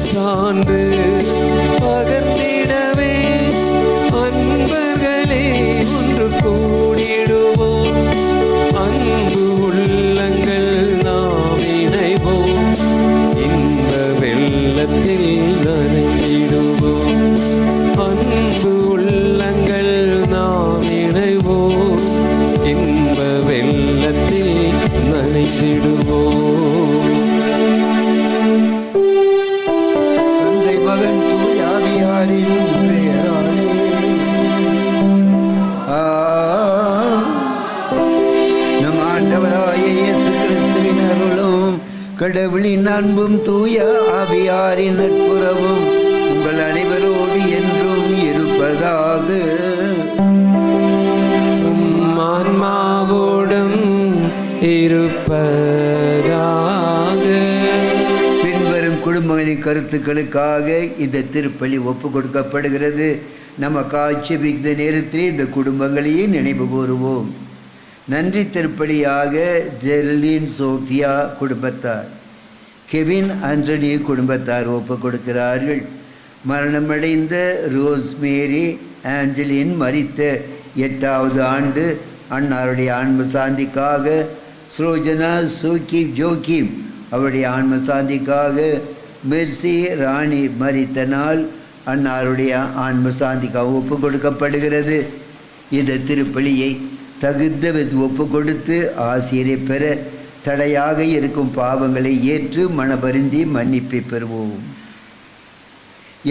சான்று பகர்ந்திடவே அன்பர்களே ஒன்று கூடிடுவோம். அன்பு உள்ளங்கள் நாம் இணைவோம். இந்த வெள்ளத்தில் நனைந்திடுவோம். அன்பு உள்ளங்கள் நாம் இணைவோம். இன்ப வெள்ளத்தில் நனைந்திடுவோம். தந்தை மகன் தூய ஆவியாரின் பெயராலே நம் ஆண்டவராய இயேசு கிறிஸ்துவின் அருளும் கடவுளின் அன்பும் தூய ஆவியாரின் நட்புறவும் உங்கள் அனைவரோடு என்றும் இருப்பதாக. ஆன்மாவோடும் இருப்பதாக. பின்வரும் குடும்பங்களின் கருத்துக்களுக்காக இந்த திருப்பலி ஒப்பு கொடுக்கப்படுகிறது. நமக்கு ஆட்சேபித்த நேரத்தில் இந்த குடும்பங்களையே நினைவு கூறுவோம். நன்றி திருப்பலியாக ஜெர்லின் சோஃபியா குடும்பத்தார், கெவின் ஆண்டனி குடும்பத்தார் ஒப்பு கொடுக்கிறார்கள். மரணமடைந்த ரோஸ்மேரி ஆஞ்சலின் மரித்த 8வது ஆண்டு அன்னாருடைய ஆன்ம சாந்திக்காக, ஸ்ரோஜனா சோகிப் ஜோகிம் அவருடைய ஆன்ம சாந்திக்காக, மெர்சி ராணி மரித்த நாள் அன்னாருடைய ஆன்ம சாந்திக்காக ஒப்பு கொடுக்கப்படுகிறது. இந்த திருப்பலியை தகுந்த ஒப்பு கொடுத்து ஆசிரியரை பெற தடையாக இருக்கும் பாவங்களை ஏற்று மனபருந்தி மன்னிப்பை பெறுவோம்.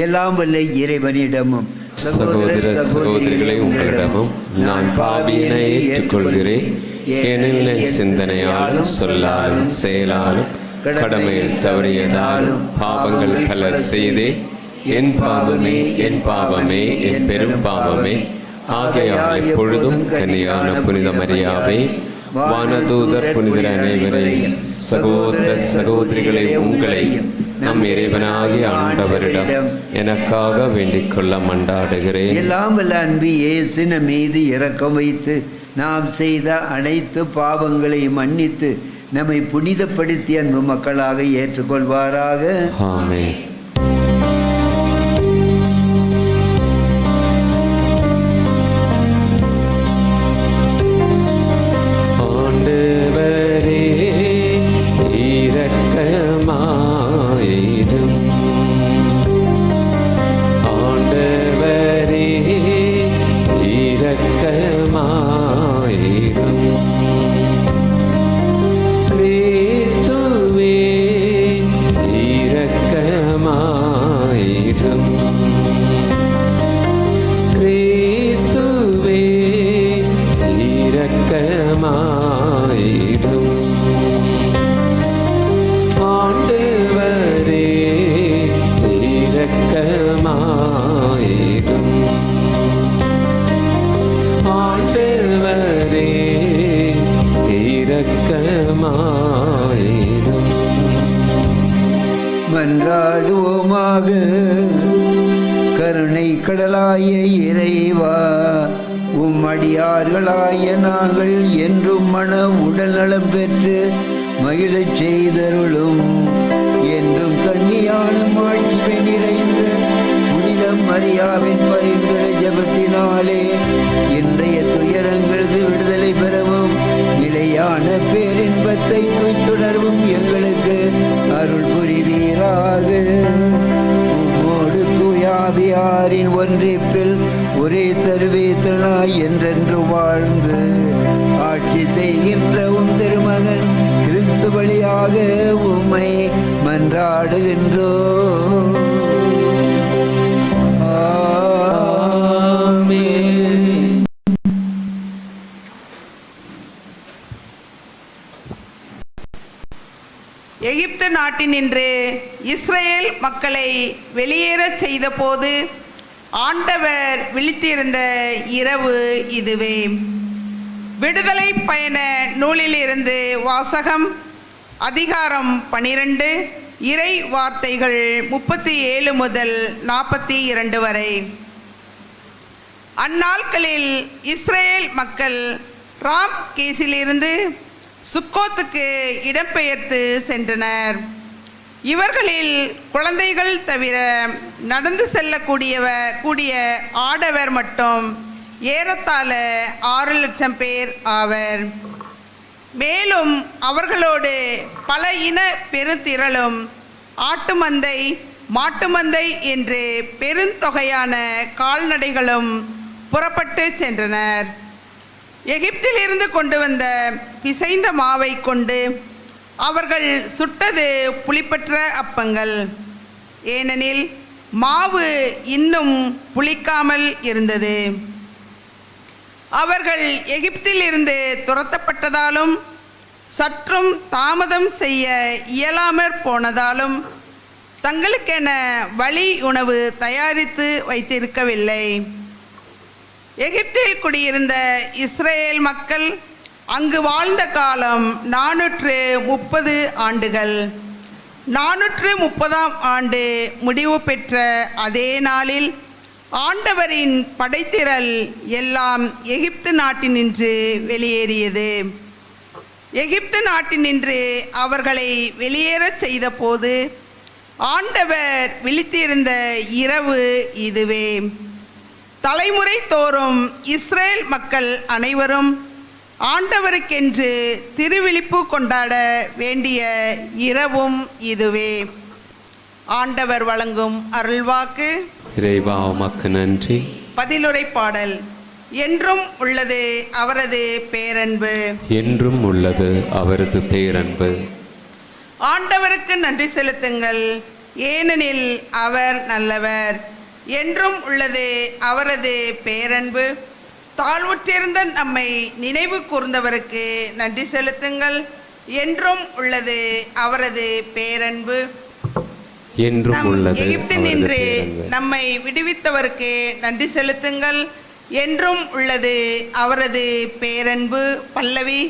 எல்லாம் வல்ல இறைவனிடமும் சகோதர சகோதரிகளை உங்களிடமும் நான் பாவியினை ஏற்றுக்கொள்கிறேன். ஏனெனில் சிந்தனையாலும் சொல்லாலும் செயலாலும் கடமையில் தவறியதாலும் பாவங்கள் பல செய்தே என் பாவமே என் பாவமே என் பெரும் பாவமே. ஆகையால் எப்பொழுதும் கன்னியான புனித மரியாவை, வானதூதர் புனிதர் அனைவரையும், சகோதர சகோதரிகளை உங்களையும் நம் இறைவனாகிய ஆண்டவரிடம் எனக்காக வேண்டிக் கொள்ள மன்றாடுகிறேன். எல்லாம் வல்ல அன்பு இயேசு நம் மீது இரக்கம் வைத்து நாம் செய்த அனைத்து பாவங்களையும் மன்னித்து நம்மை புனிதப்படுத்தி அன்பு மக்களாக ஏற்றுக்கொள்வாராக. ஆமென். மன்றாடுவோமாக. கருணை கடலாய இறைவா, உம்மடியார்களாய நாங்கள் என்றும் மன உடல் நலம் பெற்று மகிழச் செய்தருளும். என்றும் கன்னியான மாட்சிமை நிறைந்த புனித மரியாவின் பரிந்துரை ஜபத்தினாலே இன்றைய துயரங்களது விடுதலை பெறவும் நிலையான பேரின்பத்தை துய்த்துணர்வும் எங்களுக்கு அருள் புரிவீராக. உம்மோடு தூயாவியாரின் ஒன்றிப்பில் ஒரே சர்வேசனாய் என்றென்று வாழ்ந்து ஆட்சி செய்கின்ற உம் திருமகன் கிறிஸ்து வழியாக உம்மை மன்றாடுகின்றோம். எகிப்து நாட்டினின்று இஸ்ரேல் மக்களை வெளியேறச் செய்த போது ஆண்டவர் விழித்திருந்த இரவு இதுவே. விடுதலை பயண நூலிலிருந்து வாசகம். அதிகாரம் 12, இறை வார்த்தைகள் 37 முதல் 42 வரை. அந்நாட்களில் இஸ்ரேல் மக்கள் ராம்கேசிலிருந்து சுக்கோத்துக்கு இடம்பெயர்த்து சென்றனர். இவர்களில் குழந்தைகள் தவிர நடந்து கூடிய ஆடவர் மட்டும் ஏறத்தாழ 6 லட்சம் பேர் ஆவர். மேலும் அவர்களோடு பல இன பெருந்திரளும் ஆட்டு மந்தை, மாட்டு மந்தை என்று பெருந்தொகையான கால்நடைகளும் புறப்பட்டு சென்றனர். எகிப்திலிருந்து கொண்டு வந்த பிசைந்த மாவை கொண்டு அவர்கள் சுட்டது புளிப்பற்ற அப்பங்கள். ஏனெனில் மாவு இன்னும் புளிக்காமல் இருந்தது. அவர்கள் எகிப்திலிருந்து துரத்தப்பட்டதாலும் சற்றும் தாமதம் செய்ய இயலாமற் போனதாலும் தங்களுக்கென வழி உணவு தயாரித்து வைத்திருக்கவில்லை. எகிப்தில் குடியிருந்த இஸ்ரேல் மக்கள் அங்கு வாழ்ந்த காலம் 430 ஆண்டுகள். 430ஆம் ஆண்டு முடிவு பெற்ற அதே நாளில் ஆண்டவரின் படைத்திரள் எல்லாம் எகிப்து நாட்டினின்று வெளியேறியது. எகிப்து நாட்டினின்று அவர்களை வெளியேறச் செய்த போது ஆண்டவர் விழித்திருந்த இரவு இதுவே. தலைமுறை தோறும் இஸ்ரேல் மக்கள் அனைவரும் ஆண்டவருக்கென்று திருவிழிப்பு கொண்டாட வேண்டிய இரவும் இதுவே. ஆண்டவர் வழங்கும் அருள்வாக்கு. இறைவா உமக்கு நன்றி. பதிலுரை பாடல். என்றும் உள்ளது அவரது பேரன்பு. என்றும் உள்ளது அவரது பேரன்பு. ஆண்டவருக்கு நன்றி செலுத்துங்கள், ஏனெனில் அவர் நல்லவர். என்றும் உள்ளது அவரது பேரன்பு. தாழ்வுற்றிருந்த நம்மை நினைவு கூர்ந்தவருக்கு நன்றி செலுத்துங்கள். என்றும் உள்ளது அவரது பேரன்பு. என்றும் உள்ளது எகிப்தினின்று நம்மை விடுவித்தவருக்கு நன்றி செலுத்துங்கள். என்றும் உள்ளது அவரது பேரன்பு. பல்லவி.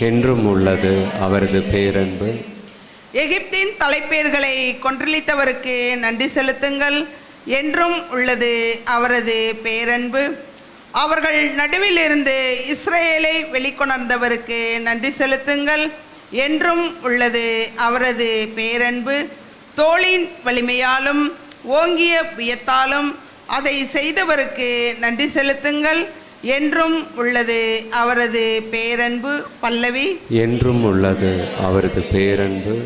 என்றும் உள்ளது அவரது பேரன்பு. எகிப்தின் தலைப்பேர்களை கொன்றளித்தவருக்கு நன்றி செலுத்துங்கள். என்றும் உள்ளது அவரது பேரன்பு. அவர்கள் நடுவிலிருந்து இஸ்ரேலை வெளிக்கொணர்ந்தவருக்கு நன்றி செலுத்துங்கள். என்றும் உள்ளது அவரது பேரன்பு. தோளின் வலிமையாலும் ஓங்கிய புயத்தாலும் அதை செய்தவருக்கு நன்றி செலுத்துங்கள். என்றும் உள்ளது அவரது பேரன்பு. பல்லவி. என்றும் உள்ளது அவரது பேரன்பு.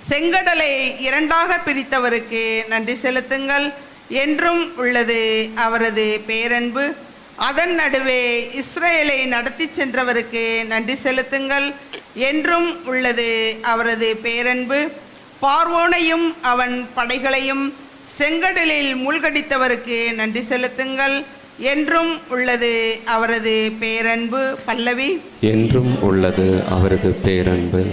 செங்கடலை 2ஆக பிரித்தவருக்கு நன்றி செலுத்துங்கள். என்றும் உள்ளது அவரது பேரன்பு. அதன் நடுவே இஸ்ரேலை நடத்தி சென்றவருக்கு நன்றி செலுத்துங்கள். என்றும் உள்ளது அவரது பேரன்பு. பார்வோனையும் அவன் படைகளையும் செங்கடலில் மூழ்கடித்தவருக்கு நன்றி செலுத்துங்கள். என்றும் உள்ளது அவரது பேரன்பு. பல்லவி. என்றும் உள்ளது அவரது பேரன்பு.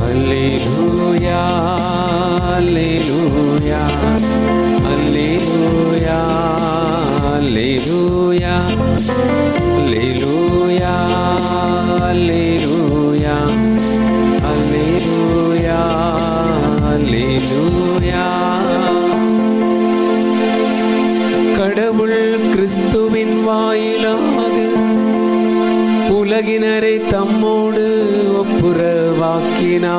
அல்லேலூயா அல்லேலூயா அல்லேலூயா அல்லேலூயா அல்லேலூயா அல்லேலூயா அல்லேலூயா அல்லேலூயா. கடவுள் கிறிஸ்துவின் வாயிலாக உலகினரை தம்மோடு ஒப்புரவாக்கினார்.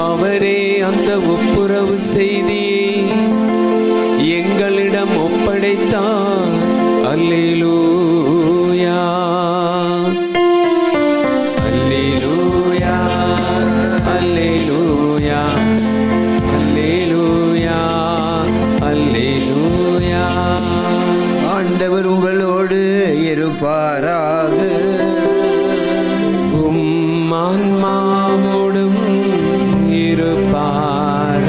அவரே அந்த ஒப்புரவு செய்தியை எங்களிடம் ஒப்படைத்தார். அல்லேலூயா அல்லேலூயா அல்லேலூயா அல்லேலூயா அல்லேலூயா. ஆண்டவர் உங்களோடு இருப்பாராக. ஆன்மாவோடும் இருப்பாராக.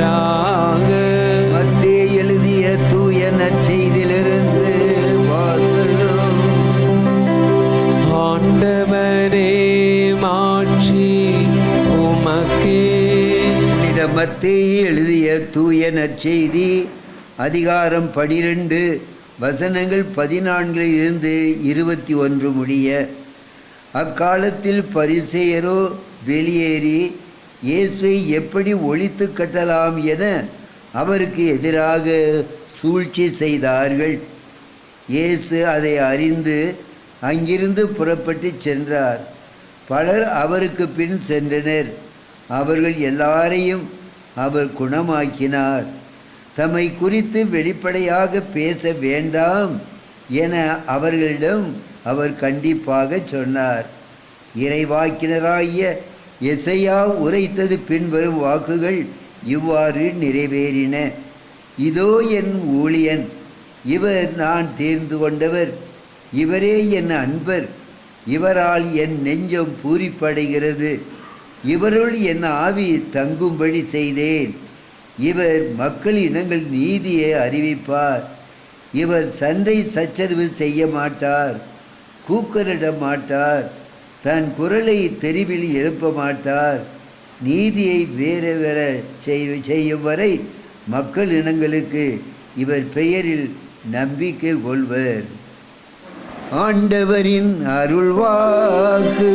மத்தேயு எழுதிய தூய நற்செய்தியிலிருந்து வாசகம். ஆண்டவரே மாட்சி உமக்கே. புனித மத்தேயு எழுதிய தூய நற்செய்தி அதிகாரம் 12 வசனங்கள் 14 21 முடிய. அக்காலத்தில் பரிசேயரோ வெளியேறி இயேசுவை எப்படி ஒழித்து கட்டலாம் என அவருக்கு எதிராக சூழ்ச்சி செய்தார்கள். இயேசு அதை அறிந்து அங்கிருந்து புறப்பட்டு சென்றார். பலர் அவருக்கு பின் சென்றனர். அவர்கள் எல்லாரையும் அவர் குணமாக்கினார். தம்மை குறித்து வெளிப்படையாக பேச வேண்டாம் என அவர்களிடம் அவர் கண்டிப்பாக சொன்னார். இறைவாக்கினராகிய எசையா உரைத்தது பின்வரும் வாக்குகள் இவ்வாறு நிறைவேறின. இதோ என் ஊழியன், இவர் நான் தேர்ந்து கொண்டவர், இவரே என் அன்பர், இவரால் என் நெஞ்சம் பூரிப்படைகிறது, இவருள் என் ஆவி தங்கும்படி செய்தேன். இவர் மக்கள் இனங்கள் நீதியை அறிவிப்பார். இவர் சண்டை சச்சரவு செய்ய மாட்டார், கூக்குரலிட மாட்டார், தன் குரலை தெருவில் எழுப்ப மாட்டார். நீதியை வேற செய்யும் வரை மக்கள் இனங்களுக்கு இவர் பெயரில் நம்பிக்கை கொள்வர். ஆண்டவரின் அருள்வாக்கு.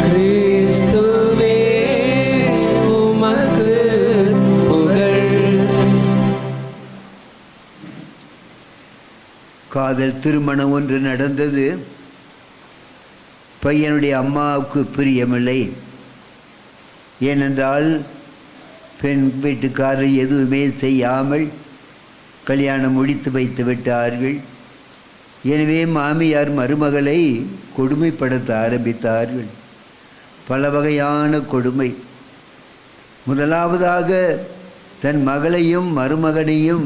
கிறிஸ்துவே உமக்கு புகழ். காதல் திருமணம் ஒன்று நடந்தது. பையனுடைய அம்மாவுக்கு பிரியமில்லை. ஏனென்றால் பெண் வீட்டுக்காரர் எதுவுமே செய்யாமல் கல்யாணம் முடித்து வைத்து விட்டார்கள். எனவே மாமியார் மருமகளை கொடுமைப்படுத்த ஆரம்பித்தார்கள். பல வகையான கொடுமை. முதலாவதாக தன் மகளையும் மருமகனையும்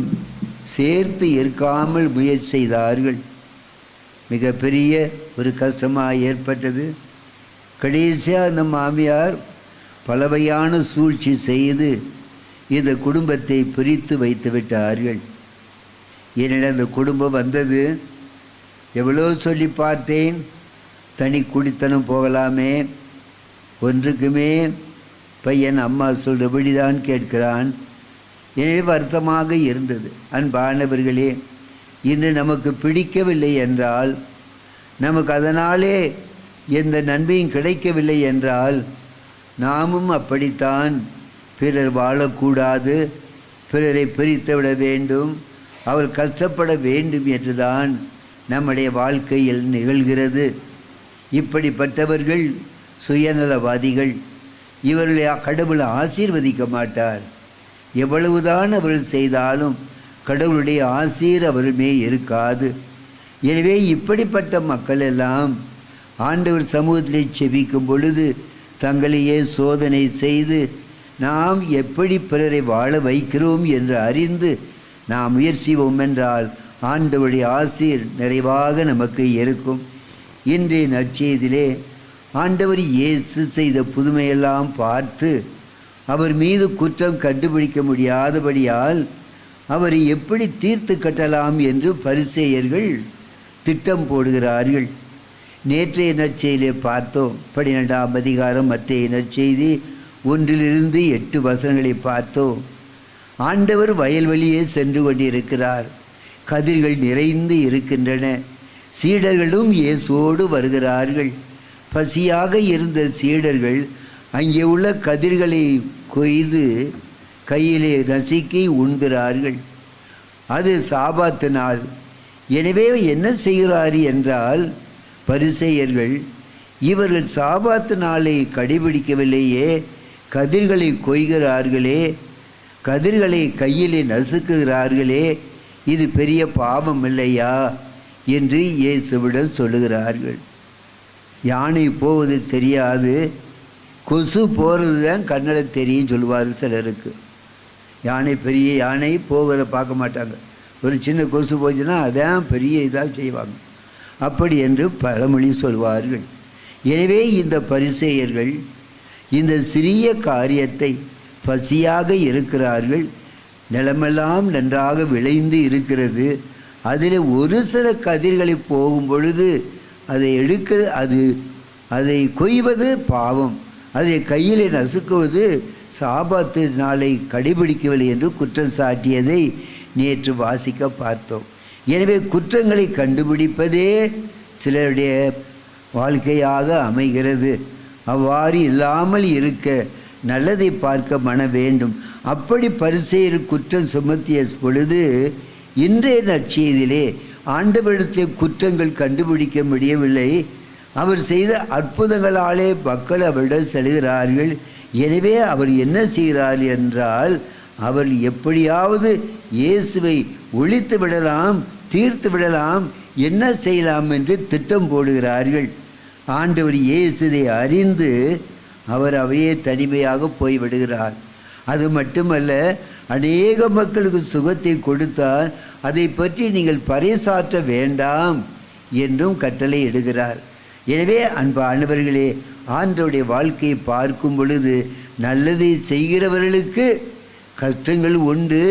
சேர்த்து இருக்காமல் முயற்சி செய்தார்கள். மிகப்பெரிய ஒரு கஷ்டமாக ஏற்பட்டது. கடைசியாக அந்த மாமியார் பல வகையான சூழ்ச்சி செய்து இந்த குடும்பத்தை பிரித்து வைத்து விட்டார்கள். என்னிடம் அந்த குடும்பம் வந்தது. எவ்வளோ சொல்லி பார்த்தேன், தனி குடித்தனம் போகலாமே, ஒன்றுக்குமே பையன் அம்மா சொல்கிறபடி தான் கேட்கிறான். எனவே வருத்தமாக இருந்தது. அன்பானவர்களே, இன்று நமக்கு பிடிக்கவில்லை என்றால், நமக்கு அதனாலே எந்த நன்மையும் கிடைக்கவில்லை என்றால், நாமும் அப்படித்தான் பிறர் வாழக்கூடாது, பிறரை பிரித்து விட வேண்டும், அவள் கஷ்டப்பட வேண்டும் என்றுதான் நம்முடைய வாழ்க்கையில் நிகழ்கிறது. இப்படிப்பட்டவர்கள் சுயநலவாதிகள். இவர்களை கடவுள் ஆசீர்வதிக்க மாட்டார். எவ்வளவுதான் அவர்கள் செய்தாலும் கடவுளுடைய ஆசீர் அவருமே இருக்காது. எனவே இப்படிப்பட்ட மக்கள் எல்லாம் ஆண்டவர் சமூகத்திலே செபிக்கும் பொழுது தங்களையே சோதனை செய்து நாம் எப்படி பிறரை வாழ வைக்கிறோம் என்று அறிந்து நாம் முயற்சிவோம் என்றால் ஆண்டவருடைய ஆசீர் நிறைவாக நமக்கு இருக்கும். இன்றைய நற்செய்தியிலே ஆண்டவர் இயேசு செய்த புதுமையெல்லாம் பார்த்து அவர் மீது குற்றம் கண்டுபிடிக்க முடியாதபடியால் அவரை எப்படி தீர்த்து கட்டலாம் என்று பரிசேயர்கள் திட்டம் போடுகிறார்கள். நேற்றைய நற்செய்தியிலே பார்த்தோம். 12ஆம் அதிகாரம் மத்தேயு நற்செய்தி 1-8 வசனங்களை பார்த்தோம். ஆண்டவர் வயல்வெளியே சென்று கொண்டிருக்கிறார். கதிர்கள் நிறைந்து இருக்கின்றன. சீடர்களும் இயேசுவோடு வருகிறார்கள். பசியாக இருந்த சீடர்கள் அங்கே உள்ள கதிர்களை கொய்து கையிலே நசுக்கி உண்கிறார்கள். அது சாபாத்து நாள். எனவே என்ன செய்கிறார் என்றால், பரிசேயர்கள் இவர்கள் சாபாத்து நாளை கடைபிடிக்கவில்லையே, கதிர்களை கொய்கிறார்களே, கதிர்களை கையிலே நசுக்குகிறார்களே, இது பெரிய பாவம் இல்லையா என்று இயேசுவிடம் சொல்லுகிறார்கள். யானை போவது தெரியாது, கொசு போகிறது தான் கண்ணில் தெரியும் சொல்லுவார் சிலருக்கு. யானை பெரிய யானை போகிறத பார்க்க மாட்டாங்க. ஒரு சின்ன கொசு போச்சுன்னா அதான் பெரிய இதாக செய்வாங்க. அப்படி என்று பழமொழி சொல்வார்கள். எனவே இந்த பரிசேயர்கள் இந்த சிறிய காரியத்தை, பசியாக இருக்கிறார்கள், நிலமெல்லாம் நன்றாக விளைந்து இருக்கிறது, அதில் ஒரு சில கதிர்களை போகும் பொழுது அதை கொய்வது பாவம், அதை கையில் நசுக்குவது சாபாத்து நாளை கடைபிடிக்கவில்லை என்று குற்றம் சாட்டியதை நேற்று வாசிக்க பார்த்தோம். எனவே குற்றங்களை கண்டுபிடிப்பதே சிலருடைய வாழ்க்கையாக அமைகிறது. அவ்வாறு இல்லாமல் இருக்க நல்லதை பார்க்க மன வேண்டும். அப்படி பரிசேயர் குற்றம் சுமத்திய பொழுது இன்றைய நற்செய்தியிலே ஆண்டவரிடத்தில் குற்றங்கள் கண்டுபிடிக்க முடியவில்லை. அவர் செய்த அற்புதங்களாலே மக்கள் அவரிடம் செல்கிறார்கள். எனவே அவர் என்ன செய்கிறார் என்றால், அவர் எப்படியாவது இயேசுவை ஒழித்து விடலாம், தீர்த்து விடலாம், என்ன செய்யலாம் என்று திட்டம் போடுகிறார்கள். ஆண்டவர் இயேசுவை அறிந்து அவர் அவரே தனிமையாக போய்விடுகிறார். அது மட்டுமல்ல, அநேக மக்களுக்கு சுகத்தை கொடுத்தார், அதை பற்றி நீங்கள் பறைசாற்ற வேண்டாம் என்றும் கட்டளை இடுகிறார். எனவே அன்பானவர்களே, ஆண்டவருடைய வாழ்க்கையை பார்க்கும் பொழுது நல்லதை செய்கிறவர்களுக்கு கஷ்டங்கள் உண்டு,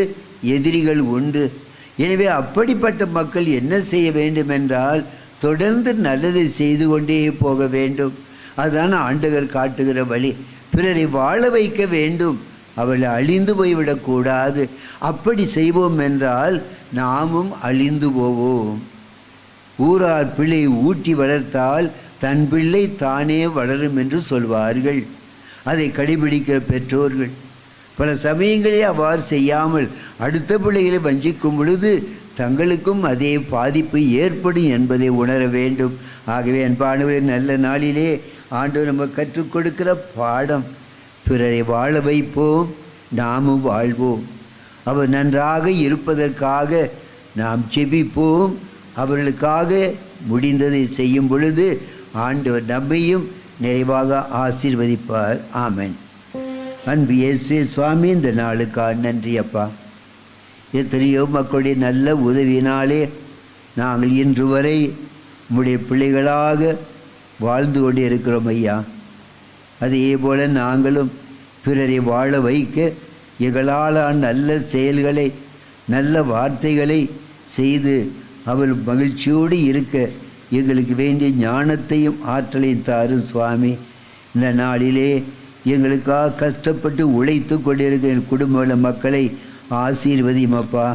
எதிரிகள் உண்டு. எனவே அப்படிப்பட்ட மக்கள் என்ன செய்ய வேண்டும் என்றால், தொடர்ந்து நல்லதை செய்து கொண்டே போக வேண்டும். அதுதான் ஆண்டவர் காட்டுகிற வழி. பிறரை வாழ வைக்க வேண்டும், அவளை அழிந்து போய்விடக்கூடாது. அப்படி செய்வோம் என்றால் நாமும் அழிந்து போவோம். ஊரார் பிள்ளை ஊட்டி வளர்த்தால் தன் பிள்ளை தானே வளரும் என்று சொல்வார்கள். அதை கடைபிடிக்கிற பெற்றோர்கள் பல சமயங்களில் அவ்வாறு செய்யாமல் அடுத்த பிள்ளைகளை வஞ்சிக்கும் பொழுது தங்களுக்கும் அதே பாதிப்பு ஏற்படும் என்பதை உணர வேண்டும். ஆகவே அன்பானவரே, நல்ல நாளிலே ஆண்டவர் நம்ம கற்றுக் கொடுக்கிற பாடம், பிறரை வாழ வைப்போம், நாமும் வாழ்வோம். அவர் நன்றாக இருப்பதற்காக நாம் ஜெபிப்போம். அவர்களுக்காக முடிந்ததை செய்யும் பொழுது ஆண்டவர் நம்மையும் நிறைவாக ஆசீர்வதிப்பார். ஆமென். அன்பு இயேசுவே சுவாமி, இந்த நாளுக்காக நன்றி அப்பா. எத்தனையோ மக்களுடைய நல்ல உதவியினாலே நாங்கள் இன்று வரை உம்முடைய பிள்ளைகளாக வாழ்ந்து கொண்டு இருக்கிறோம் ஐயா. அதே போல் நாங்களும் பிறரை வாழ வைக்க எங்களால் நல்ல செயல்களை, நல்ல வார்த்தைகளை செய்து அவர் மகிழ்ச்சியோடு இருக்க எங்களுக்கு வேண்டிய ஞானத்தையும் ஆற்றலையும் தாரும் சுவாமி. இந்த நாளிலே எங்களுக்காக கஷ்டப்பட்டு உழைத்து கொண்டிருக்கிற என் குடும்ப மக்களை ஆசீர்வதியும் அப்பா.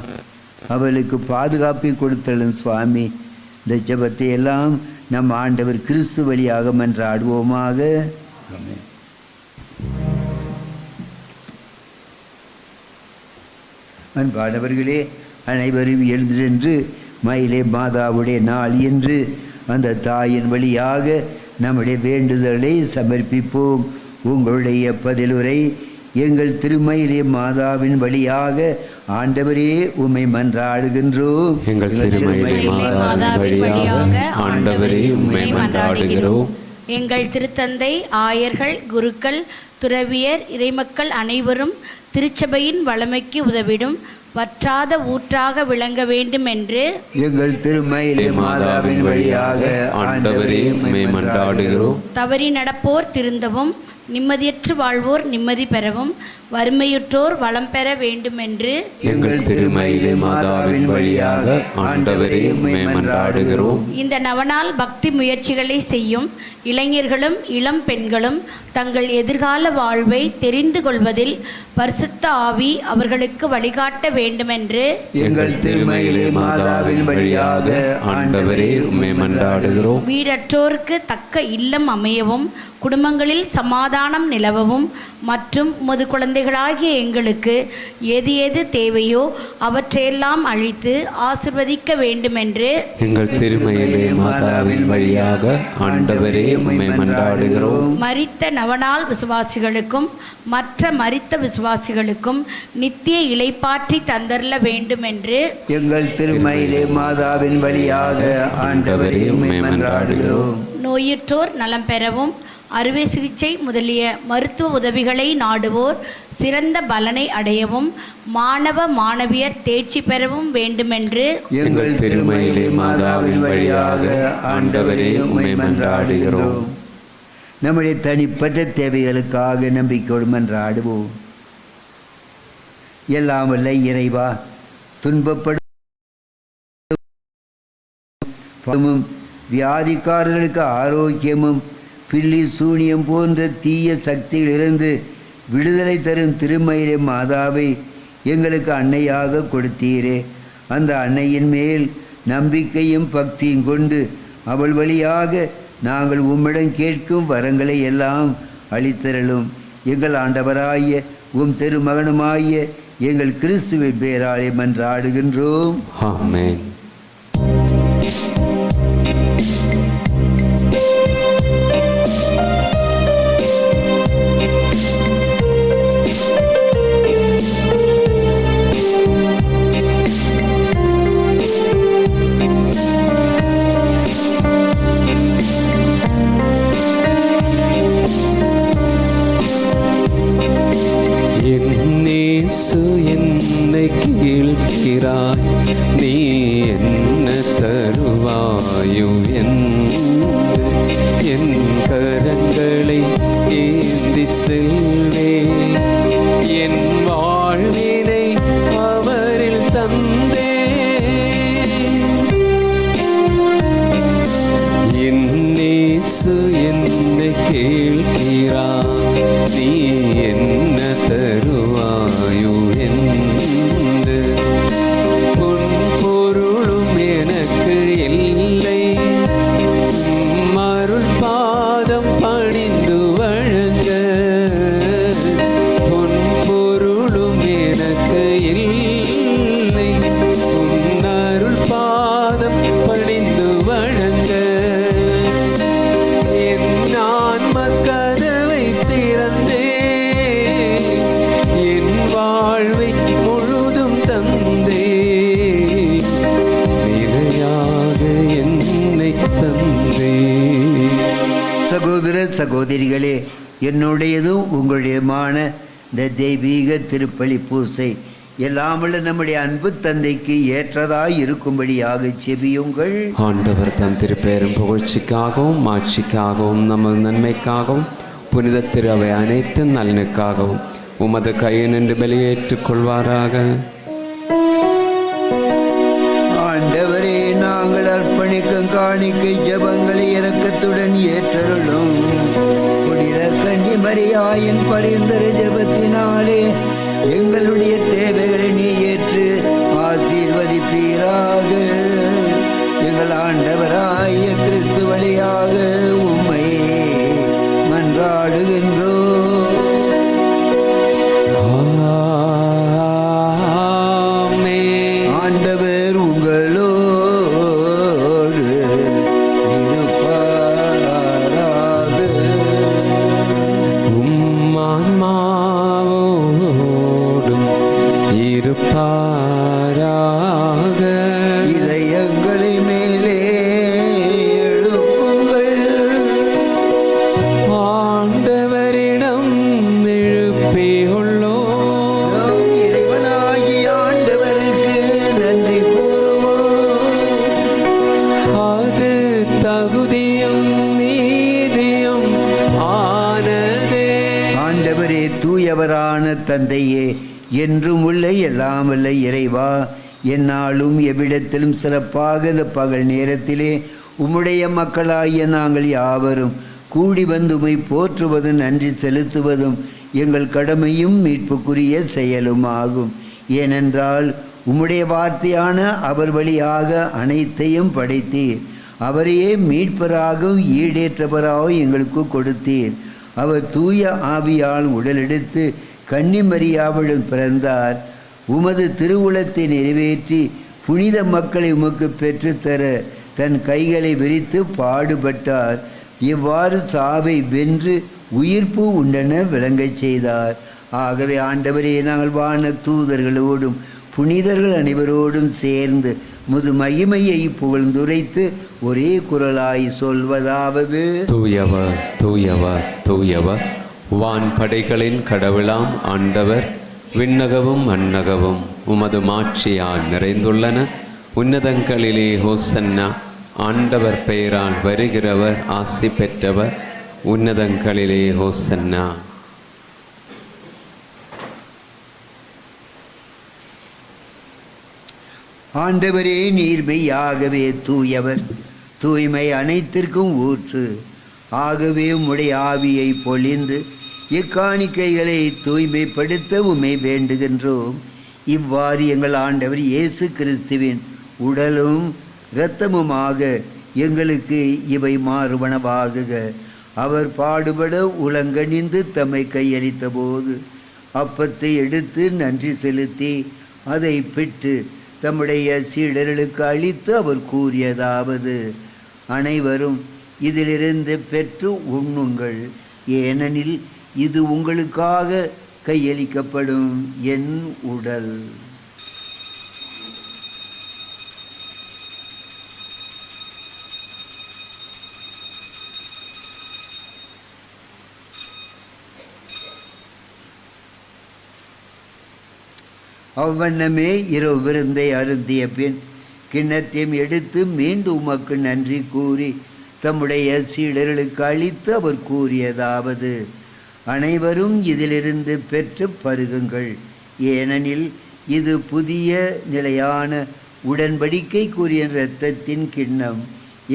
அவர்களுக்கு பாதுகாப்பை கொடுத்தலும் சுவாமி. இந்த ஜெபத்தை எல்லாம் நம் ஆண்டவர் கிறிஸ்து வழியாக மன்றாடுவோமாக. ஆமென். அன்பானவர்களே, அனைவரும் எழுந்து நின்று மயிலே மாதாவுடைய நாள் என்று அந்த தாயின் வழியாக நம்முடைய வேண்டுதலை சமர்ப்பிப்போம். உங்களுடைய பதிலுரை, எங்கள் திருமயிலே மாதாவின் வழியாக ஆண்டவரே உம்மை மன்றாடுகின்றோம். எங்கள் திருமயிலே மாதாவின் வழியாக ஆண்டவரே உம்மை மன்றாடுகிறோம். எங்கள் திருத்தந்தை, ஆயர்கள், குருக்கள், துறவியர், இறைமக்கள் அனைவரும் திருச்சபையின் வளமைக்கு உதவிடும் வற்றாத ஊற்றாக விளங்க வேண்டும் என்று எங்கள் திருமயிலே மாதாவின் வழியாக ஆண்டவரே உம்மை மன்றாடுகிறோம். தவறி நடப்போர் திருந்தவும், நிம்மதியற்று வாழ்வோர் நிம்மதி பெறவும், வறுமையுற்றோர் வளம் பெற வேண்டும் என்று எங்கள் திருமயிலே மாதாவின் வழியாக ஆண்டவரே உம்மை மன்றாடுகிறோம். இந்த நவநாள் பக்தி முயற்சிகளை செய்யும் இளைஞர்களும் இளம் பெண்களும் தங்கள் எதிர்கால வாழ்வை தெரிந்து கொள்வதில் பரிசுத்த ஆவி அவர்களுக்கு வழிகாட்ட வேண்டுமென்று எங்கள் திருமயிலே மாதாவின் வழியாக ஆண்டவரே உம்மை மன்றாடுகிறோம். வீடற்றோருக்கு தக்க இல்லம் அமையவும், குடும்பங்களில் சமாதானம் நிலவவும் மற்றும் உமது குழந்தைகளாகிய எங்களுக்கு எது எது தேவையோ அவற்றையெல்லாம் அழித்து ஆசிர்வதிக்க வேண்டுமென்று எங்கள் திருமயிலே மாதாவின் வழியாக ஆண்டவரே உம்மை மன்றாடுகிறோம். மரித்த நவநாள் விசுவாசிகளுக்கும் மற்ற மரித்த விசுவாசிகளுக்கும் நித்திய இளைப்பாற்றி தந்தரல வேண்டுமென்று எங்கள் திருமயிலே மாதாவின் வழியாக ஆண்டவரே உம்மை மன்றாடுகிறோம். நோயுற்றோர் நலம் பெறவும், அறுவை சிகிச்சை முதலிய மருத்துவ உதவிகளை நாடுவோர் சிறந்த பலனை அடையவும், மாணவ மாணவியர் தேர்ச்சி பெறவும் வேண்டுமென்று எங்கள் திருமயிலே மாதாவின் வழியாக ஆண்டவரே உம்மை மன்றாடுகிறோம். நம்முடைய தனிப்பட்ட தேவைகளுக்காக நம்பிக்கையோடு மன்றாடுவோம். எல்லாம் வல்ல இறைவா, துன்பப்படும் வியாதிக்காரர்களுக்கு ஆரோக்கியமும் பில்லி சூனியம் போன்ற தீய சக்திகளிலிருந்து விடுதலை தரும் திருமயிலே மாதாவை எங்களுக்கு அன்னையாக கொடுத்தீரே. அந்த அன்னையின் மேல் நம்பிக்கையும் பக்தியும் கொண்டு அவள் வழியாக நாங்கள் உம்மிடம் கேட்கும் வரங்களை எல்லாம் அளித்தரலும். எங்கள் ஆண்டவராகிய உம் திருமகனுமாகிய எங்கள் கிறிஸ்துவின் பேராலே மன்றாடுகின்றோம். ஆமென். என்னேசு என்னை கேள்கிறாய், நீ என்ன தருவாயோ என் கரங்களை ஏந்தி செல்வே, என் வாழ்வினை அவரில் தந்தே. என்னேசு என்னை கேள்கிறாய், நீ என்ன தருவாயோ என்று. உன் பொருளும் எனக்கு இல்லை, அருள் பாதம் பணிந்து வழங்க. உன் பொருளும் எனக்கு இல்லை, உன் அருள் பாதம் பணிந்து வழங்க. என் ஆன்ம கதவை திறந்தே, என் வாழ்வை முழுதும் தந்தே, நிறையாக என்னை தந்தே. சகோதர சகோதரிகளே, என்னுடையதும் உங்களுடையமான இந்த தெய்வீக திருப்பலி பூசை எல்லாமுள்ள நம்முடைய அன்பு தந்தைக்கு ஏற்றதாய் இருக்கும்படியாக செபியுங்கள். ஆண்டவர் தம் திருப்பெரும் புகழ்ச்சிக்காகவும் மாட்சிக்காகவும் நமது நன்மைக்காகவும் புனித திரு அவை அனைத்து நலனுக்காகவும் உமது கையினின்று பலியேற்றுக் கொள்வாராக. ஆண்டவரே, நாங்கள் அர்ப்பணிக்கும் காணிக்கை ஜெபங்களை இரக்கத்துடன் ஏற்றருளும். புனித கன்னி மரியாயின் பரிந்துரை ஜெபத்தினாலே எங்களுடைய தேவைகளை நீ ஏற்று ஆசீர்வதிப்பீராக. எங்கள் ஆண்டவராகிய கிறிஸ்து வழியாக உம்மை மன்றாடுகின்றோம். ஆமென். ஆண்டவர் உங்களோடு இருப்பாராக. உம் ஆன்மாவோடும் இருப்பாராக. இதயங்களை மேலே எழுப்புங்கள். ஆண்டவரிடம் எழுப்பியுள்ளோம். நம் இறைவனாகிய ஆண்டவருக்கு நன்றி கூறுவோம். அது தகுதியும் நீதியும் ஆனதே. ஆண்டவரே, தூயவரான தந்தையே, என்றும் உள்ள எல்லாம் வல்ல இறைவா, எந்நாளும் எவ்விடத்திலும் சிறப்பாக இந்த பகல் நேரத்திலே உம்முடைய மக்களாகிய நாங்கள் யாவரும் கூடி வந்து உம்மை போற்றுவதும் நன்றி செலுத்துவதும் எங்கள் கடமையும் மீட்புக்குரிய செயலும் ஆகும். ஏனென்றால் உம்முடைய வார்த்தையான அவர் வழியாக அனைத்தையும் படைத்தீர். அவரையே மீட்பராகவும் ஈடேற்றவராகவும் எங்களுக்கு கொடுத்தீர். அவர் தூய ஆவியால் உடலெடுத்து கன்னிமரியாவிடம் பிறந்தார். உமது திருவுளத்தை நிறைவேற்றி புனித மக்களை உமக்கு பெற்றுத்தர தன் கைகளை விரித்து பாடுபட்டார். இவ்வாறு சாவை வென்று உயிர்ப்பு உண்டென விளங்கச் செய்தார். ஆகவே ஆண்டவரே, நாங்கள் வான தூதர்களோடும் புனிதர்கள் அனைவரோடும் சேர்ந்து முது மகிமையை புகழ்ந்துரைத்து ஒரே குரலாய் சொல்வதாவது: தூயவர் தூயவர் தூயவர், வான் படைகளின் கடவுளாம் ஆண்டவர், விண்ணகமும் மண்ணகமும் உமது மாட்சியால் நிறைந்துள்ளன. உன்னதங்களிலே ஹோசன்னா. ஆண்டவர் பெயரால் வருகிறவர் ஆசி பெற்றவர். உன்னதங்களிலே ஹோசன்னா. ஆண்டவரே, நீர் மெய்யாகவே தூயவர், தூய்மை அனைத்திற்கும் ஊற்று. ஆகவே உம்முடைய ஆவியை பொழிந்து இக்காணிக்கைகளை தூய்மைப்படுத்த உம்மை வேண்டுகின்றோம். இவ்வாறு எங்கள் ஆண்டவர் இயேசு கிறிஸ்துவின் உடலும் இரத்தமுமாக எங்களுக்கு இவை மாறுவனவாகுக. அவர் பாடுபட உலங்கணிந்து தம்மை கையளித்த போது அப்பத்தை எடுத்து நன்றி செலுத்தி அதை பிட்டு தம்முடைய சீடர்களுக்கு அளித்து அவர் கூறியதாவது, அனைவரும் இதிலிருந்து பெற்று உண்ணுங்கள், ஏனெனில் இது உங்களுக்காக கையளிக்கப்படும் என் உடல். அவ்வண்ணமே இரவு விருந்தை அருந்திய பின் கிண்ணத்தையும் எடுத்து மீண்டும் உமக்கு நன்றி கூறி தம்முடைய சீடர்களுக்கு அளித்து அவர் கூறியதாவது, அனைவரும் இதிலிருந்து பெற்று பருகுங்கள், ஏனெனில் இது புதிய நிலையான உடன்படிக்கைக்குரிய இரத்தத்தின் கிண்ணம்.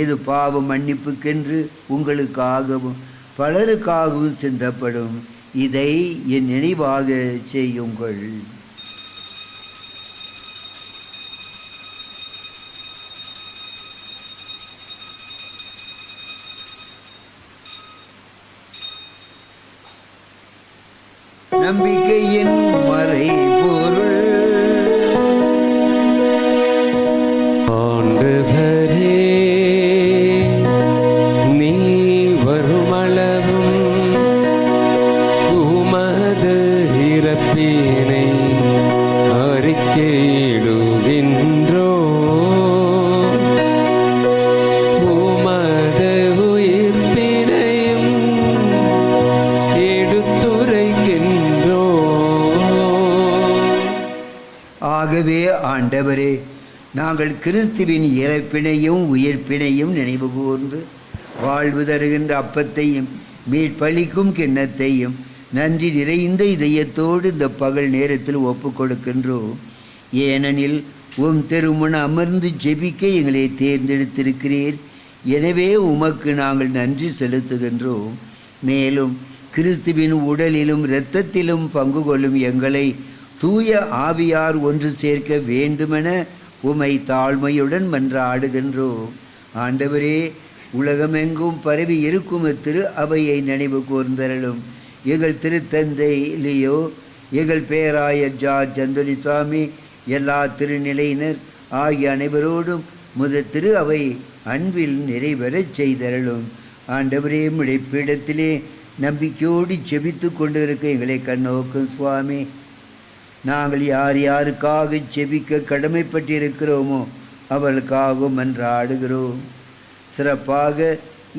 இது பாவ மன்னிப்புக்கென்று உங்களுக்காகவும் பலருக்காகவும் சிந்தப்படும். இதை என் நினைவாக செய்யுங்கள். நம்பிக்கையின் மறைபொருள். ஆண்டவரே, நீ வருமளவும் உமது இறப்பினை அறிக்கையிடுகின்றோ, உமது உயிர்ப்பினையும் எடுத்துரைக்கின்றோ. ஆகவே ஆண்டவரே, நாங்கள் கிறிஸ்துவின் இறப்பினையும் உயிர்ப்பினையும் நினைவு கூர்ந்து வாழ்வு தருகின்ற அப்பத்தையும் மீட்பளிக்கும் கிண்ணத்தையும் நன்றி நிறைந்த இதயத்தோடு இந்த பகல் நேரத்தில் ஒப்பு கொடுக்கின்றோம். ஏனெனில் உம் திருமுன் அமர்ந்து ஜெபிக்க எங்களை தேர்ந்தெடுத்திருக்கிறீர். எனவே உமக்கு நாங்கள் நன்றி செலுத்துகின்றோம். மேலும் கிறிஸ்துவின் உடலிலும் இரத்தத்திலும் பங்கு கொள்ளும் எங்களை தூய ஆவியார் ஒன்று சேர்க்க வேண்டுமென உமை தாழ்மையுடன் மன்றாடுகின்றோம். ஆண்டவரே, உலகமெங்கும் பரவி இருக்கும் திரு அவையை நினைவு கூர்ந்தருளும். எங்கள் திருத்தந்தை லியோ, எங்கள் பேராயர் ஜார்ஜ் அந்தோனிசாமி, எல்லா திருநிலையினர் ஆகிய அனைவரோடும் திரு அவை அன்பில் நிறைவேறச் செய்தருளும். ஆண்டவரே, பீடத்திலே நம்பிக்கையோடு செபித்து கொண்டு இருக்க எங்களை கண்ணோக்கும் சுவாமி. நாங்கள் யார் யாருக்காக செபிக்க கடமைப்பட்டிருக்கிறோமோ அவர்களுக்காகவும் மன்றாடுகிறோம். சிறப்பாக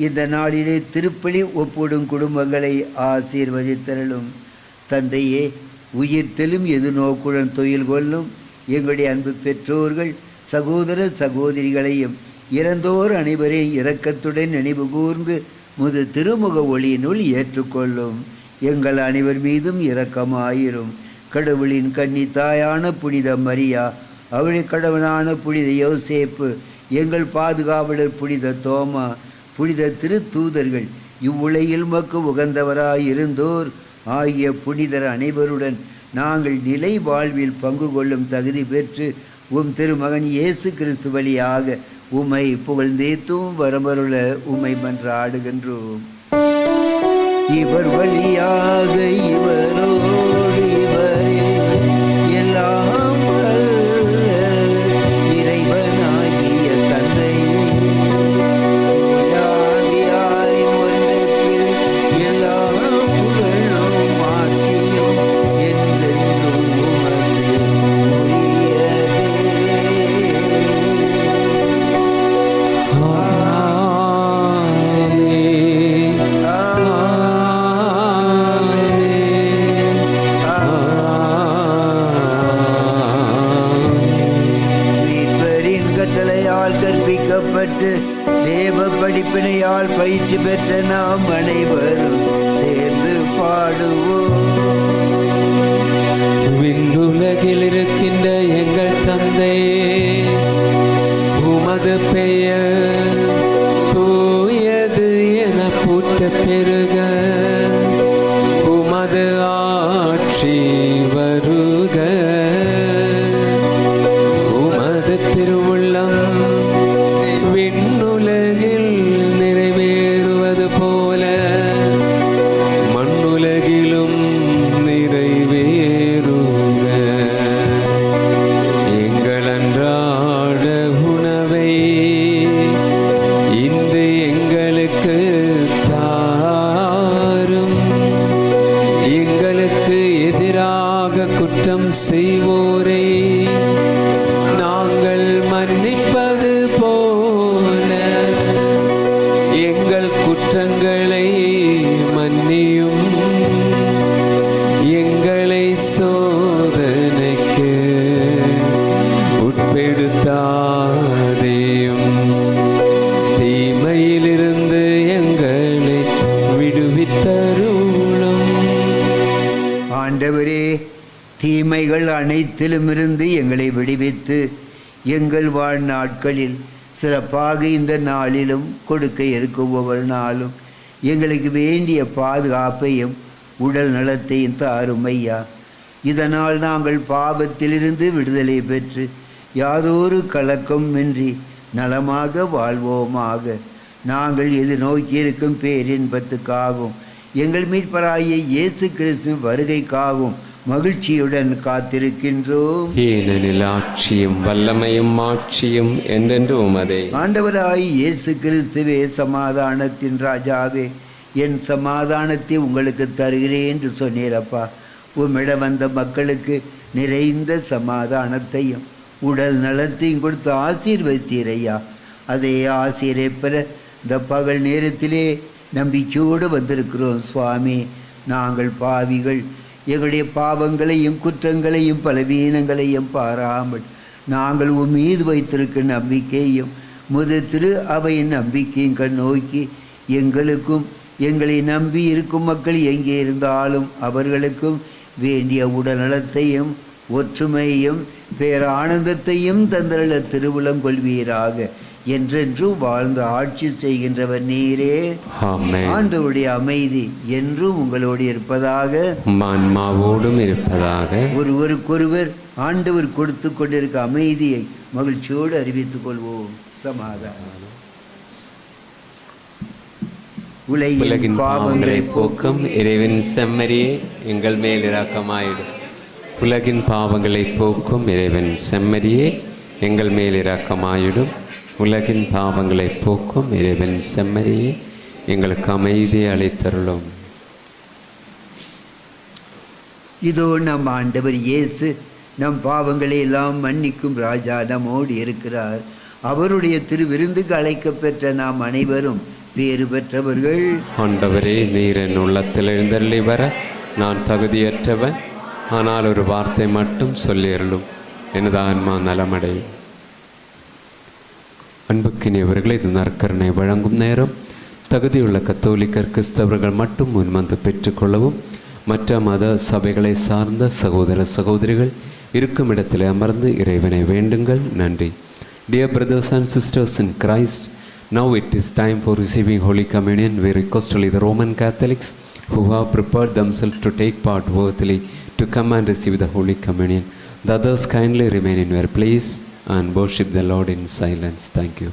இந்த நாளிலே திருப்பலி ஒப்புடும் குடும்பங்களை ஆசீர்வதித்தருளும். தந்தையே, உயிர்த்தெலும் எது நோக்குடன் தொழில் கொள்ளும் எங்களுடைய அன்பு பெற்றோர்கள் சகோதர சகோதரிகளையும் இறந்தோர் அனைவரையும் இரக்கத்துடன் நினைவு கூர்ந்து திருமுக ஒளியினுள் ஏற்றுக்கொள்ளும். எங்கள் அனைவர் மீதும் இரக்கமாயிரும். கடவுளின் கன்னி தாயான புனித மரியா, அவளுடைய கடவுளான புனித யோசேப்பு, எங்கள் பாதுகாவலர் புனித தோமா, புனித திருத்தூதர்கள், இவ்வுலகில் மக்கு உகந்தவராயிருந்தோர் ஆகிய புனிதர் அனைவருடன் நாங்கள் நிலை வாழ்வில் பங்கு கொள்ளும் தகுதி பெற்று உம் திருமகன் இயேசு கிறிஸ்து வழியாக உம்மை புகழ்ந்தேத்தும் வரமருள உம்மை மன்றாடுகின்றோம். இவர் வழியாக இவரோடு இவரில் எல்லாம் இறைவனாகிய தந்தை யாரின் ஒன்றிப்பில் எல்லா புகழும் ஆட்சியும் என்றென்றும் உமக்கு உரியதே. கற்பிக்கப்பட்டு தேவ படிப்பினையால் பயிற்சி பெற்ற நாம் அனைவரும் சேர்ந்து பாடுவோம். விண்ணுலகில் இருக்கின்ற எங்கள் தந்தையே, உமது பெயர் தூயது என போற்ற பெருக, உமது ஆட்சி வருக, உமது திருவுள்ளம் விண்ணுலகில் நிறைவேறுவது போல மண்ணுலகிலும் நிறைவேறுக. தீமையிலிருந்து எங்களை விடுவித்தருளும். ஆண்டவரே, தீமைகள் அனைத்திலுமிருந்து எங்களை விடுவித்து எங்கள் வாழ்நாட்களில் சிறப்பாக இந்த நாளிலும் கொடுக்க இருக்கும் ஒவ்வொரு நாளும் எங்களுக்கு வேண்டிய பாதுகாப்பையும் உடல் நலத்தையும் தாரும் ஐயா. இதனால் நாங்கள் பாவத்திலிருந்து விடுதலை பெற்று யாதொரு கலக்கமின்றி நலமாக வாழ்வோமாக. நாங்கள் எதிர்நோக்கியிருக்கும் பேரின்பத்துக்காகவும் எங்கள் மீட்பராகிய இயேசு கிறிஸ்துவின் வருகைக்காகவும் மகிழ்ச்சியுடன் காத்திருக்கின்றோம். ஏனெனில் ஆட்சியும் வல்லமையும் ஆட்சியும் என்றென்று உமதே. ஆண்டவராய் இயேசு கிறிஸ்துவே, சமாதானத்தின் ராஜாவே, என் சமாதானத்தை உங்களுக்கு தருகிறேன் என்று சொன்னீரப்பா. உம்மிடம் வந்த மக்களுக்கு நிறைந்த சமாதானத்தையும் உடல் நலத்தையும் கொடுத்து ஆசீர்வதித்தீரையா. அதே ஆசீரை பெற இந்த பகல் நேரத்திலே நம்பிக்கையோடு வந்திருக்கிறோம் சுவாமி. நாங்கள் பாவிகள், எங்களுடைய பாவங்களையும் குற்றங்களையும் பலவீனங்களையும் பாராமல் நாங்கள் உன் மீது வைத்திருக்க நம்பிக்கையும் திரு அவையின் நம்பிக்கையும் கண்ணோக்கி எங்களுக்கும் எங்களை நம்பி இருக்கும் மக்கள் எங்கே இருந்தாலும் அவர்களுக்கும் வேண்டிய உடல்நலத்தையும் ஒற்றுமையும் பேரானந்தத்தையும் தந்தருள திருவுளம் கொள்வீராக. என்றென்று வாழ்ந்து ஆட்சி செய்கின்றவர் நீரே. ஆண்டவருடைய அமைதி என்றும் உங்களோடு இருப்பதாக, ஆன்மாவோடும் இருப்பதாக. ஒருவருக்கொருவர் ஆண்டவர் கொடுத்து கொண்டிருக்க அமைதியை மகிழ்ச்சியோடு அறிவித்துக் கொள்வோம். சமாதானம். உலகின் பாவங்களை போக்கும் இறைவன் செம்மறியே, எங்கள் மேல் இரக்கமாயிடும். உலகின் பாவங்களை போக்கும் இறைவன் செம்மறியே, எங்கள் மேல் இரக்கமாயிடும். உலகின் பாவங்களை போக்கும் இறைவன் செம்மறியே, எங்களுக்கு அமைதியை அளித்தருளும். இதோ நம் ஆண்டவர் இயேசு நம் பாவங்களை எல்லாம் மன்னிக்கும் ராஜா நம்மோடு இருக்கிறார். அவருடைய திருவிருந்துக்கு அழைக்கப்பெற்ற நாம் அனைவரும் பேறு பெற்றவர்கள். ஆண்டவரே, நீர் என் உள்ளத்தில் எழுந்தருளி வர நான் தகுதியற்றவன். ஆனால் ஒரு வார்த்தை மட்டும் சொல்லியருளும், எனது ஆன்மா நலமடையும். அன்புக்கினியவர்களை, இது நற்கருணை வழங்கும் நேரம். தகுதியுள்ள கத்தோலிக்கர் கிறிஸ்தவர்கள் மட்டும் முன்வந்து பெற்றுக்கொள்ளவும், மற்ற மத சபைகளை சார்ந்த சகோதர சகோதரிகள் இருக்கும் இடத்தில் அமர்ந்து இறைவனை வேண்டுங்கள். நன்றி. Dear brothers and sisters in Christ, now it is time for receiving Holy Communion. We request only the Roman Catholics who have prepared themselves to take part worthily to come and receive the Holy Communion. The others kindly remain in your place and worship the Lord in silence. Thank you.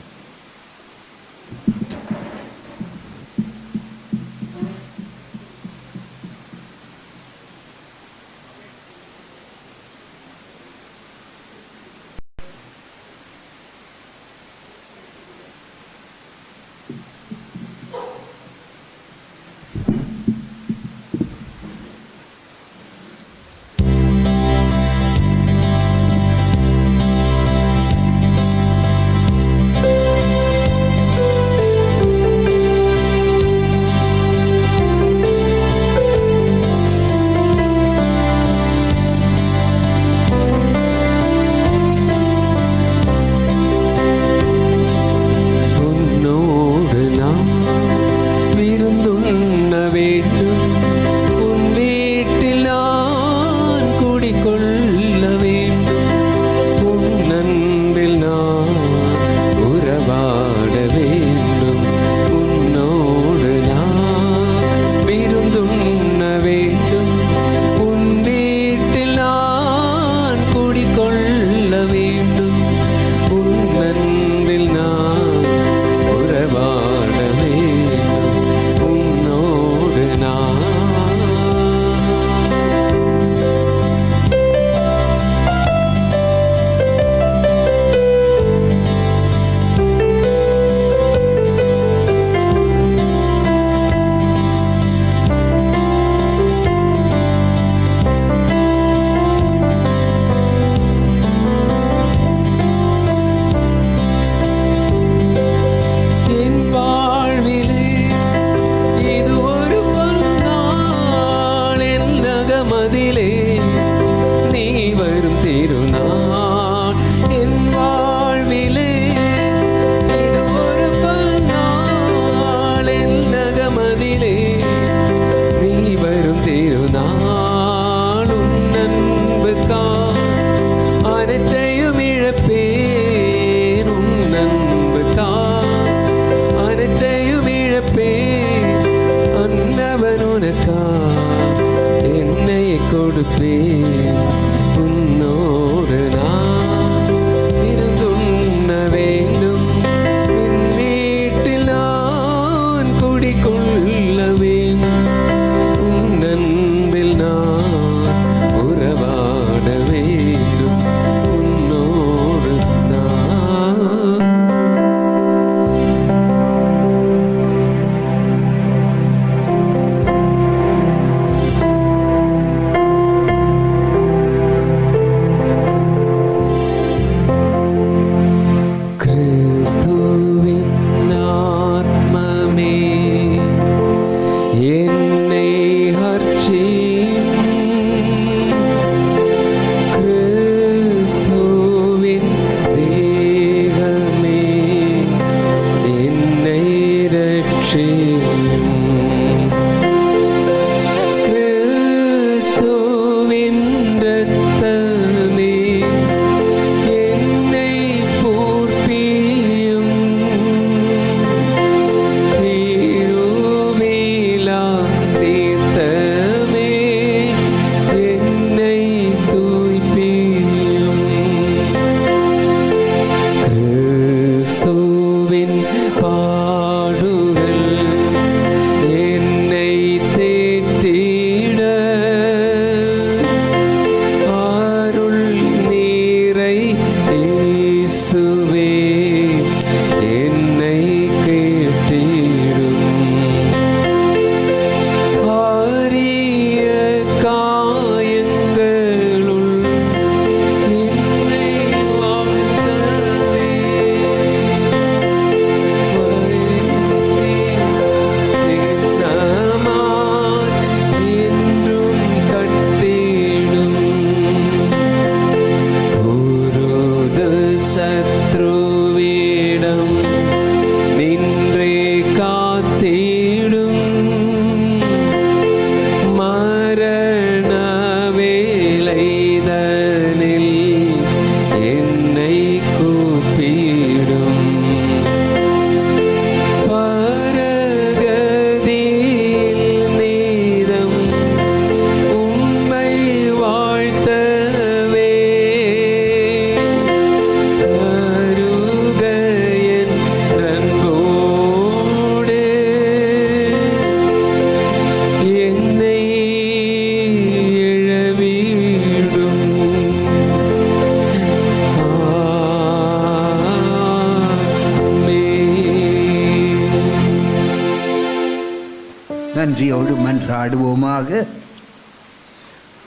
நன்றியோடு மன்றாடுவோமாக.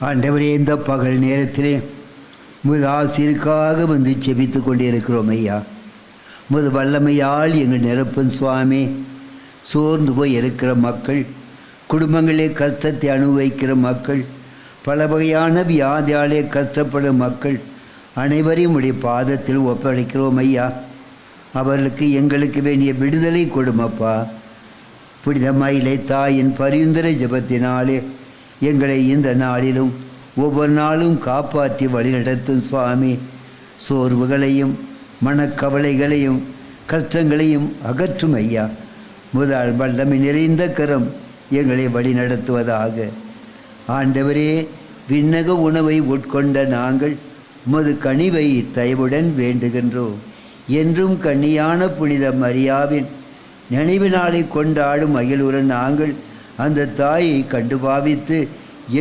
ஆண்டவரே, இந்த பகல் நேரத்திலே முது ஆசிரியருக்காக வந்து செபித்து கொண்டிருக்கிறோம் ஐயா. முது வல்லமையால் எங்கள் நிரப்பும் சுவாமி. சோர்ந்து போய் இருக்கிற மக்கள், குடும்பங்களே கஷ்டத்தை அனுபவிக்கிற மக்கள், பல வகையான வியாதியாலே கஷ்டப்படும் மக்கள் அனைவரையும் உடைய பாதத்தில் ஒப்படைக்கிறோம் ஐயா. அவர்களுக்கு எங்களுக்கு வேண்டிய விடுதலை கொடுமப்பா. புனித மயிலை தாயின் பரிந்துரை ஜெபத்தினாலே எங்களை இந்த நாளிலும் ஒவ்வொரு நாளும் காப்பாற்றி வழிநடத்தும் சுவாமி. சோர்வுகளையும் மனக்கவலைகளையும் கஷ்டங்களையும் அகற்றும் ஐயா. முதல் வல்லமை நிறைந்த கரம் எங்களை வழிநடத்துவதாக. ஆண்டவரே, விண்ணக உணவை உட்கொண்ட நாங்கள் உமது கனிவை தயவுடன் வேண்டுகின்றோம். என்றும் கன்னியான புனித மரியாவின் நினைவு நாளை கொண்டாடும் மகிழ்வுடன் நாங்கள் அந்த தாயை கண்டு பாவித்து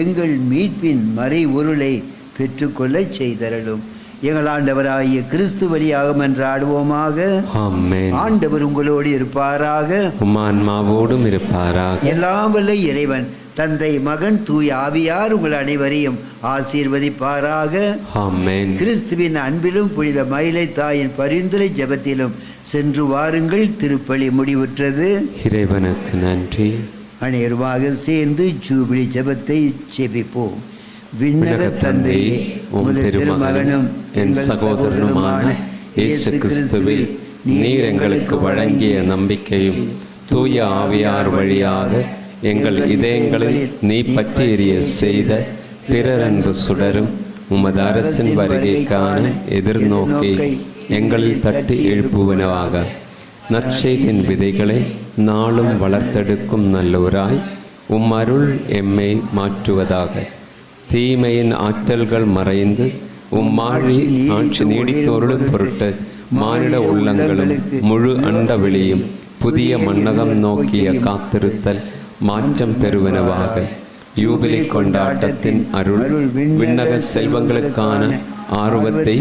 எங்கள் மீட்பின் மறை உருளை பெற்றுக்கொள்ள செய்தரலும். எங்கள் ஆண்டவராகிய கிறிஸ்து வழியாக மன்றாடுவோமாக. ஆமென். ஆண்டவர் உங்களோடு இருப்பாராக, உம் ஆன்மாவோடும் இருப்பாராக. எல்லாம் வல்ல இறைவன் தந்தை, மகன், தூய ஆவியார் உங்கள் அனைவரையும் ஆசீர்வதிப்பாராக. ஆமென். கிறிஸ்துவின் அன்பிலும் புனித மயிலை தாயின் பரிந்துரை ஜெபத்திலும் சென்று வாருங்கள். திருப்பலி முடிவுற்றது. இறைவனுக்கு நன்றி. அனைவருமாக சேர்ந்து ஜூபிலி ஜெபத்தை செபிப்போம். விண்ணக தந்தையே, உமது திருமகனும் என் சகோதரனுமான இயேசு கிறிஸ்துவில் நீர் எங்களுக்கு வழங்கிய நம்பிக்கையும் தூய ஆவியார் வழியாக எங்கள் இதயங்களில் நீ பற்றி எரிய செய்த பிறரன்பு சுடரும் உமது அரசின் வருகைக்கான எதிர்நோக்கி எங்களில் தட்டி எழுப்புவனவாக. நற்செய்தின் விதைகளை நாளும் வளர்த்தெடுக்கும் நல்லோராய் உம் அருள் எம்மை மாற்றுவதாக. தீமையின் ஆற்றல்கள் மறைந்து உம் ஆட்சி நீடித்தோருள் பொருட்டு மானிட உள்ளங்களும் முழு அண்டவெளியும் புதிய மன்னகம் நோக்கிய காத்திருத்தல் மாற்றம் பெறுவனவாக. யூபிலி கொண்டாட்டத்தின் அருள் விண்ணக செல்வங்களுக்கான ஆர்வத்தை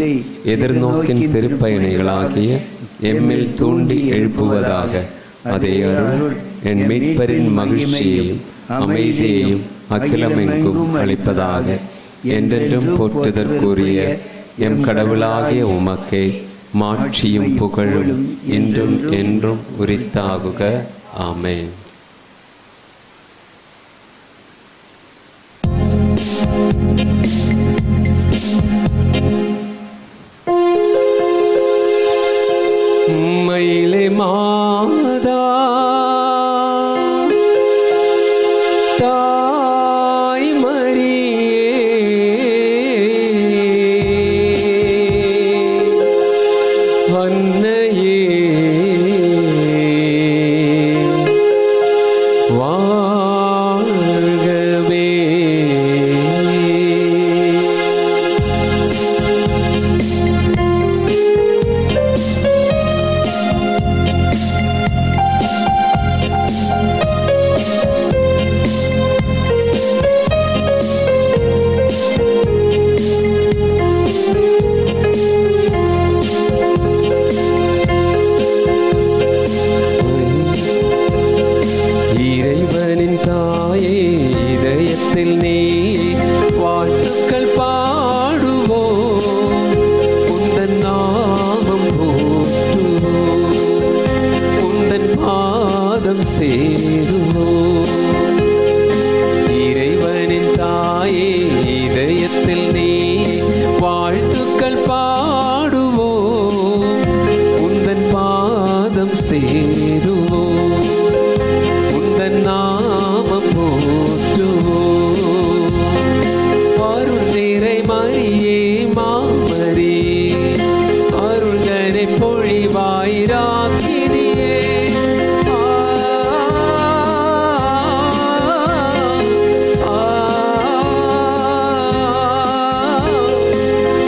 எதிர்நோக்கின் திருப்பயணிகளாகிய எம்மில் தூண்டி எழுப்புவதாக. அதே அருள் என் மீட்பரின் மகிழ்ச்சியையும் அமைதியையும் அகிலமெங்கும் அளிப்பதாக. என்றென்றும் போற்றுதற்குரிய எம் கடவுளாகிய உமக்கே மாட்சியும் புகழும் இன்றும் என்றும் உரித்தாகுக. ஆமென். மயிலே மாதா தாய் மரியே, அன்னையே வாழ்கவே. இறைவனின் தாயே, இதயத்தில் நீ வாழ்த்துக்கள் பாடுவோம், உந்தன் நாமம் போற்றுவோம், உந்தன் பாதம் சேருவோம். இறைவனின் தாயே, இதயத்தில் நீ வாழ்த்துக்கள் பாடுவோம், உந்தன் பாதம் சேருவோம், உந்தன் நாமம் போற்றுவோம். அருள் நிறை மரியே மாமரி, அருள்தனை பொழிவாயிராக்கினியே.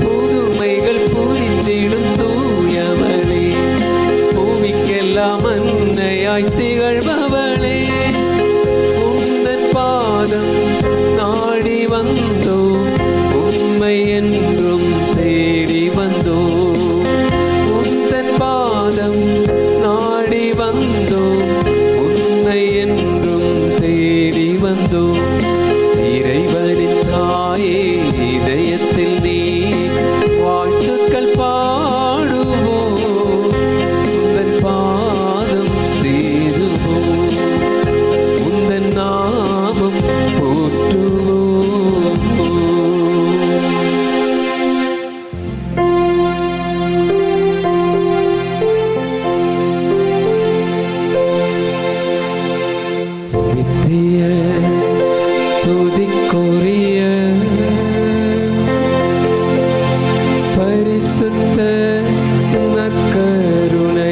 புதுமைகள் புரிந்திடும் தூயவளே, பூமிக்கெல்லாம் அன்னையாய் திகழ்பவளே, உந்தன் பாதம் நாடி வந்தோம், உண்மை என்றும் தேடி வந்தோம். உந்தன் பாதம் நாடி வந்தோம், உண்மை என்றும் தேடி வந்தோம். இறைவனின் தாயே, இதயத்தில் நீ வாழ்த்துக்கள் பாடுவோம். உந்தன் பாதம் சேருவோம், உந்தன் நாமம் போற்றுவோம். நித்திய துதிக்குரிய பரிசுத்த நற்கருணைக்கு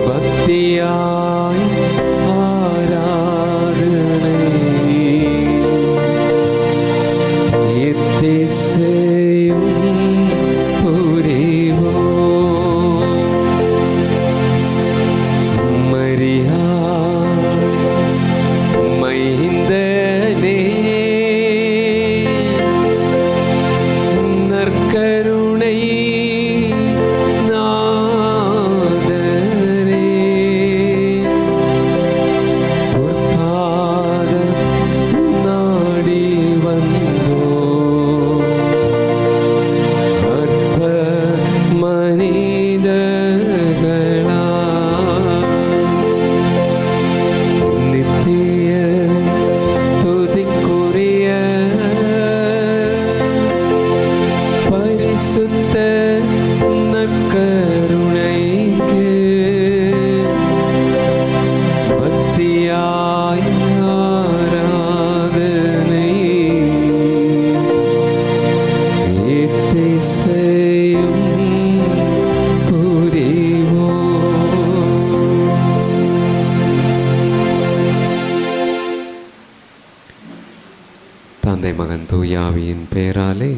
பக்தியாய் ஆராதனை எத்திசையும் புரிவோம். மைந்தனே, நற்கருணை நாதரே, பொற்பாத நாடி வந்தோம். அற்ப மனிதர்களா நித்திய துதிக்குரிய பரிசுத்த நற்கருணைக்கு பக்தியாய் ஆராதனை எத்திசையும் புரிவோம். தந்தை மகன் தூயாவியின் பெயராலே